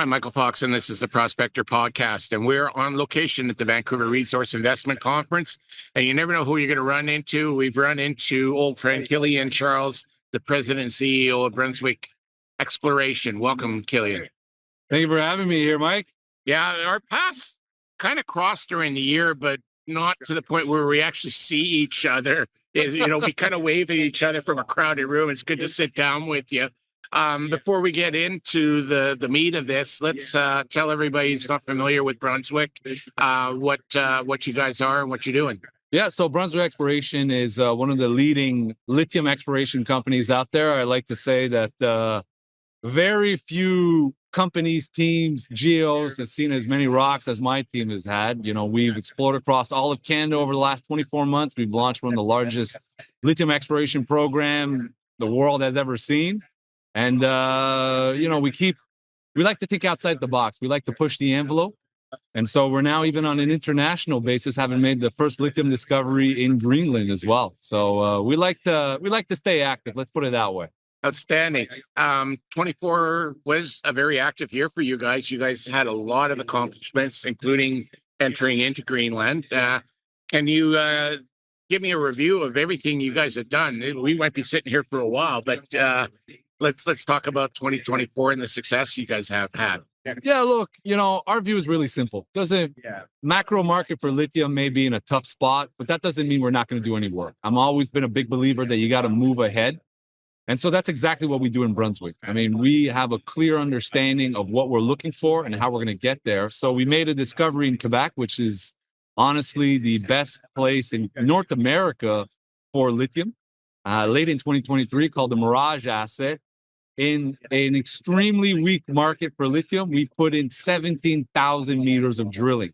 I'm Michael Fox, and this is the Prospector Podcast. And we're on location at the Vancouver Resource Investment Conference. And you never know who you're going to run into. We've run into old friend Killian Charles, the president and CEO of Brunswick Exploration. Welcome, Killian. Thank you for having me here, Mike. Yeah, our paths kind of crossed during the year, but not to the point where we actually see each other. We kind of wave at each other from a crowded room. It's good to sit down with you. Before we get into the meat of this, let's tell everybody who's not familiar with Brunswick what you guys are and what you're doing. Yeah, so Brunswick Exploration is one of the leading lithium exploration companies out there. I like to say that very few companies, teams, geos have seen as many rocks as my team has had. You know, we've explored across all of Canada over the last 24 months. We've launched one of the largest lithium exploration program the world has ever seen. And, we like to think outside the box. We like to push the envelope. And so we're now even on an international basis, having made the first lithium discovery in Greenland as well. So we like to stay active. Let's put it that way. Outstanding. 24 was a very active year for you guys. You guys had a lot of accomplishments, including entering into Greenland. Can you give me a review of everything you guys have done? We might be sitting here for a while, but let's talk about 2024 and the success you guys have had. Yeah, look, our view is really simple. Macro market for lithium may be in a tough spot, but that doesn't mean we're not going to do any work. I'm always been a big believer that you got to move ahead. And so that's exactly what we do in Brunswick. I mean, we have a clear understanding of what we're looking for and how we're going to get there. So we made a discovery in Quebec, which is honestly the best place in North America for lithium, late in 2023, called the Mirage asset. In an extremely weak market for lithium, we put in 17,000 meters of drilling.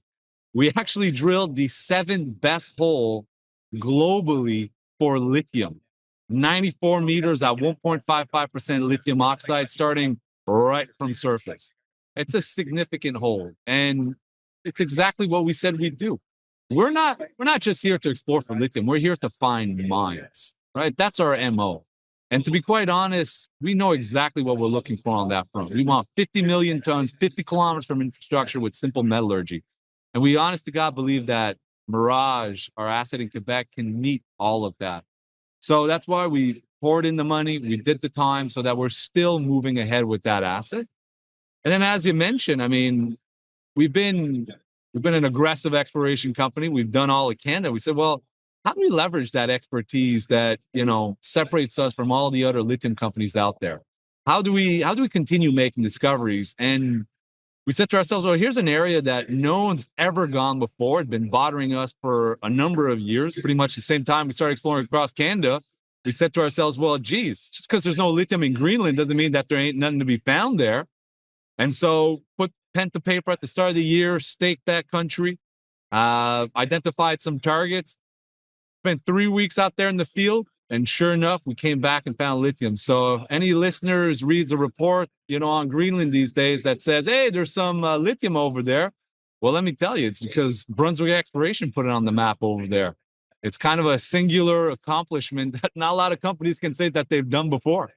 We actually drilled the 7th best hole globally for lithium. 94 meters at 1.55% lithium oxide, starting right from surface. It's a significant hole, and it's exactly what we said we'd do. We're not just here to explore for lithium. We're here to find mines, right? That's our MO. And to be quite honest, we know exactly what we're looking for on that front. We want 50 million tons, 50 kilometers from infrastructure with simple metallurgy. And we honest to God believe that Mirage, our asset in Quebec, can meet all of that. So that's why we poured in the money. We did the time so that we're still moving ahead with that asset. And then, as you mentioned, I mean, we've been an aggressive exploration company. We've done all of Canada. We said, well, how do we leverage that expertise that, separates us from all the other lithium companies out there? How do we continue making discoveries? And we said to ourselves, well, here's an area that no one's ever gone before. It's been bothering us for a number of years. Pretty much the same time we started exploring across Canada, we said to ourselves, well, geez, just because there's no lithium in Greenland doesn't mean that there ain't nothing to be found there. And so put pen to paper at the start of the year, staked that country, identified some targets, spent 3 weeks out there in the field. And sure enough, we came back and found lithium. So if any listeners reads a report, on Greenland these days that says, hey, there's some lithium over there. Well, let me tell you, it's because Brunswick Exploration put it on the map over there. It's kind of a singular accomplishment that not a lot of companies can say that they've done before.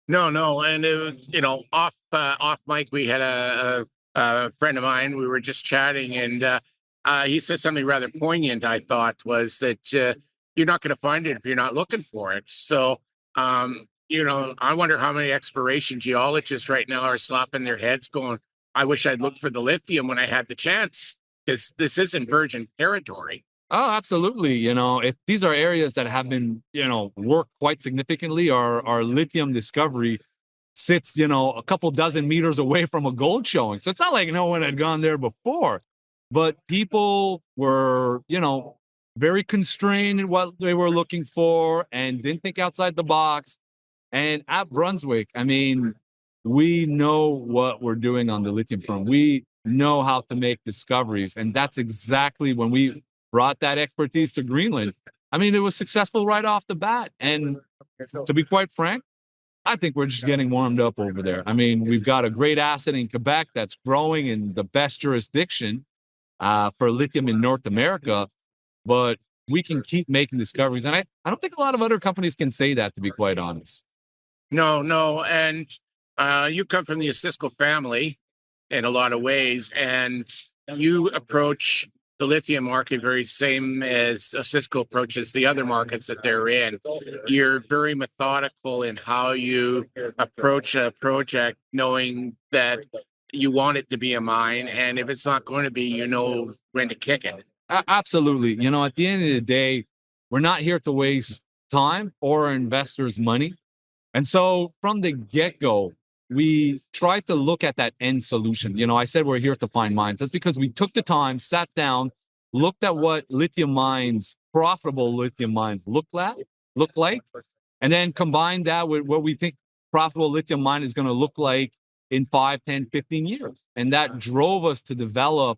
No. And, off mic, we had a friend of mine. We were just chatting, and he said something rather poignant, I thought, was that you're not going to find it if you're not looking for it. So, I wonder how many exploration geologists right now are slapping their heads going, I wish I'd looked for the lithium when I had the chance, because this isn't virgin territory. Oh, absolutely. If these are areas that have been, worked quite significantly, our lithium discovery sits, a couple dozen meters away from a gold showing. So it's not like no one had gone there before, but people were, very constrained in what they were looking for and didn't think outside the box. And at Brunswick, I mean, we know what we're doing on the lithium front. We know how to make discoveries. And that's exactly when we brought that expertise to Greenland. I mean, it was successful right off the bat. And to be quite frank, I think we're just getting warmed up over there. I mean, we've got a great asset in Quebec that's growing in the best jurisdiction for lithium in North America. But we can keep making discoveries. And I don't think a lot of other companies can say that, to be quite honest. No. And you come from the Asisco family. in a lot of ways. And you approach the lithium market very same as Cisco approaches the other markets that they're in. You're very methodical in how you approach a project, knowing that you want it to be a mine, and if it's not going to be, you know when to kick it. Absolutely. You know, at the end of the day, we're not here to waste time or our investors' money. And so from the get-go, we tried to look at that end solution. You know, I said we're here to find mines. That's because we took the time, sat down, looked at what lithium mines, profitable lithium mines look like, and then combined that with what we think profitable lithium mine is going to look like in 5, 10, 15 years. And that drove us to develop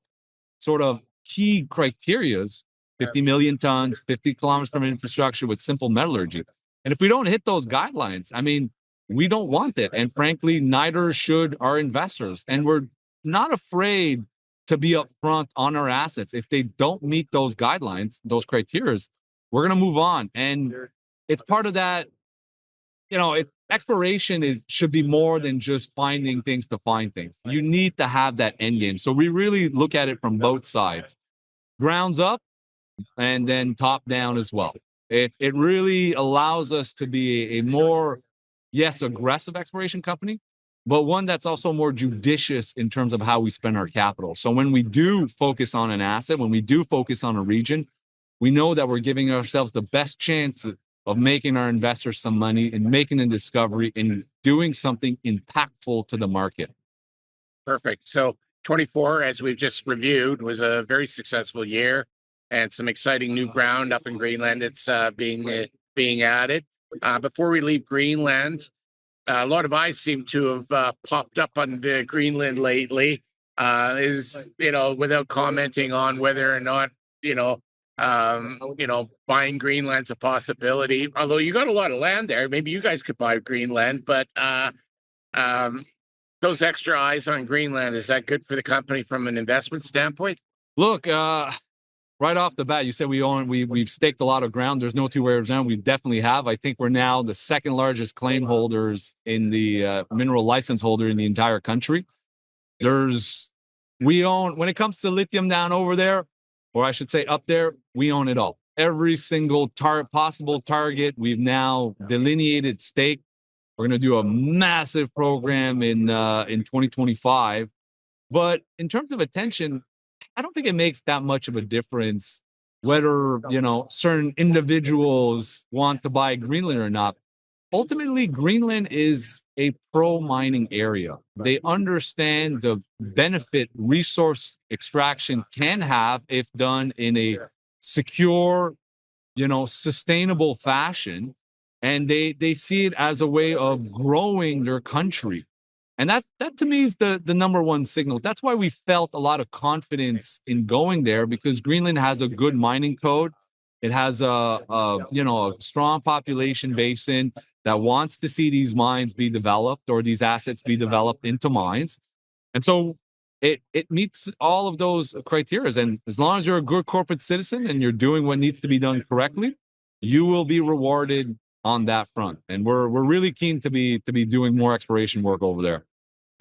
sort of key criterias, 50 million tons, 50 kilometers from infrastructure with simple metallurgy. And if we don't hit those guidelines, I mean, we don't want it. And frankly, neither should our investors. And we're not afraid to be upfront on our assets. If they don't meet those guidelines, those criteria, we're going to move on. And it's part of that, you know, exploration should be more than just finding things to find things. You need to have that end game. So we really look at it from both sides, grounds up and then top down as well. It really allows us to be a more, yes, aggressive exploration company, but one that's also more judicious in terms of how we spend our capital. So when we do focus on an asset, when we do focus on a region, we know that we're giving ourselves the best chance of making our investors some money and making a discovery and doing something impactful to the market. Perfect. So 24, as we've just reviewed, was a very successful year and some exciting new ground up in Greenland. It's being added. Before we leave Greenland, a lot of eyes seem to have popped up on Greenland lately. Without commenting on whether or not buying Greenland's a possibility. Although you got a lot of land there, maybe you guys could buy Greenland. But those extra eyes on Greenland, is that good for the company from an investment standpoint? Look, right off the bat, you said we've staked a lot of ground. There's no two ways around. We definitely have. I think we're now the second largest claim holders in the mineral license holder in the entire country. We own, when it comes to lithium down over there, or I should say up there, we own it all. Every single possible target, we've now delineated stake. We're going to do a massive program in 2025. But in terms of attention, I don't think it makes that much of a difference whether, certain individuals want to buy Greenland or not. Ultimately, Greenland is a pro-mining area. They understand the benefit resource extraction can have if done in a secure, sustainable fashion. And they see it as a way of growing their country. And that to me is the number one signal. That's why we felt a lot of confidence in going there, because Greenland has a good mining code. It has a strong population basin that wants to see these mines be developed or these assets be developed into mines. And so it meets all of those criteria. And as long as you're a good corporate citizen and you're doing what needs to be done correctly, you will be rewarded on that front. And we're really keen to be doing more exploration work over there.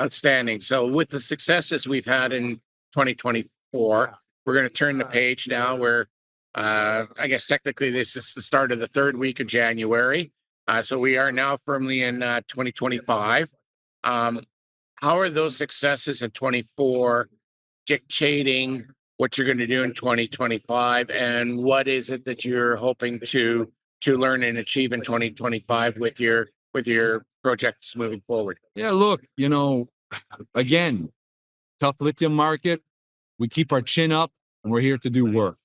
Outstanding. So with the successes we've had in 2024, we're going to turn the page now where I guess technically this is the start of the third week of January. So we are now firmly in 2025. How are those successes in 24 dictating what you're going to do in 2025? And what is it that you're hoping to learn and achieve in 2025 with your projects moving forward? Yeah, look, again, tough lithium market. We keep our chin up and we're here to do work.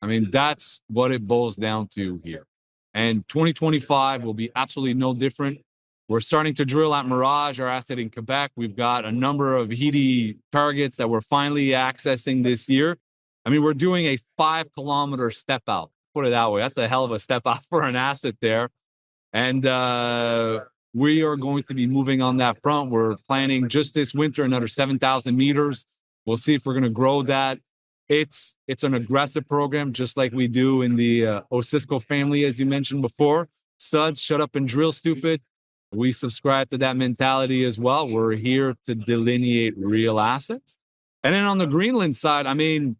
I mean, that's what it boils down to here. And 2025 will be absolutely no different. We're starting to drill at Mirage, our asset in Quebec. We've got a number of heady targets that we're finally accessing this year. I mean, we're doing a 5-kilometer step out. Put it that way. That's a hell of a step out for an asset there. And we are going to be moving on that front. We're planning just this winter another 7,000 meters. We'll see if we're going to grow that. It's an aggressive program, just like we do in the Cisco family, as you mentioned before. Suds, shut up and drill, stupid. We subscribe to that mentality as well. We're here to delineate real assets. And then on the Greenland side, I mean,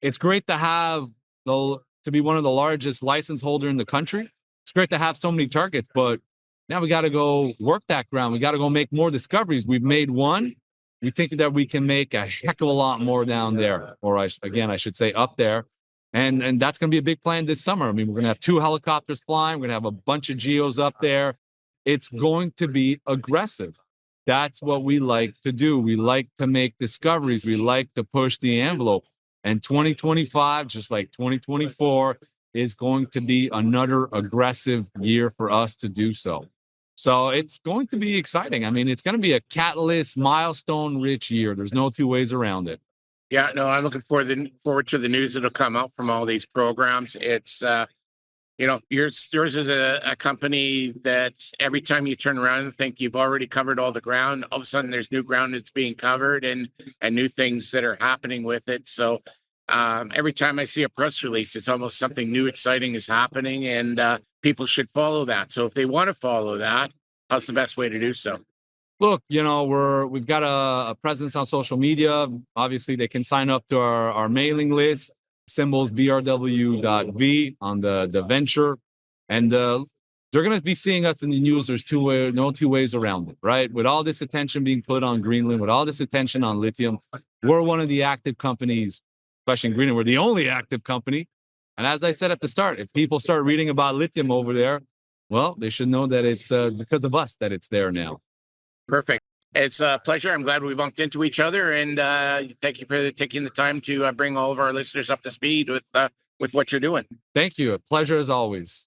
it's great to have to be one of the largest license holder in the country. It's great to have so many targets, but now we got to go work that ground. We got to go make more discoveries. We've made one. We think that we can make a heck of a lot more down there, or I should say up there. And that's going to be a big plan this summer. I mean, we're going to have 2 helicopters flying. We're going to have a bunch of geos up there. It's going to be aggressive. That's what we like to do. We like to make discoveries. We like to push the envelope. And 2025, just like 2024, is going to be another aggressive year for us to do so. So it's going to be exciting. I mean, it's going to be a catalyst, milestone-rich year. There's no two ways around it. Yeah, no, I'm looking forward to the news that'll come out from all these programs. It's yours is a company that every time you turn around and think you've already covered all the ground, all of a sudden there's new ground that's being covered and new things that are happening with it. So every time I see a press release, it's almost something new, exciting is happening, and people should follow that. So if they want to follow that, how's the best way to do so? Look, we've got a presence on social media. Obviously, they can sign up to our mailing list, symbols BRW.V on the venture. And they're going to be seeing us in the news. There's no two ways around it, right? With all this attention being put on Greenland, with all this attention on lithium, we're one of the active companies, especially in Greenland. We're the only active company. And as I said at the start, if people start reading about lithium over there, well, they should know that it's because of us that it's there now. Perfect. It's a pleasure. I'm glad we bumped into each other, and thank you for taking the time to bring all of our listeners up to speed with what you're doing. Thank you. A pleasure as always.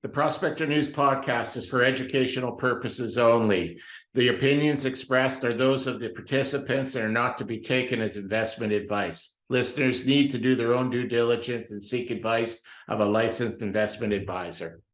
The Prospector News podcast is for educational purposes only. The opinions expressed are those of the participants and are not to be taken as investment advice. Listeners need to do their own due diligence and seek advice of a licensed investment advisor.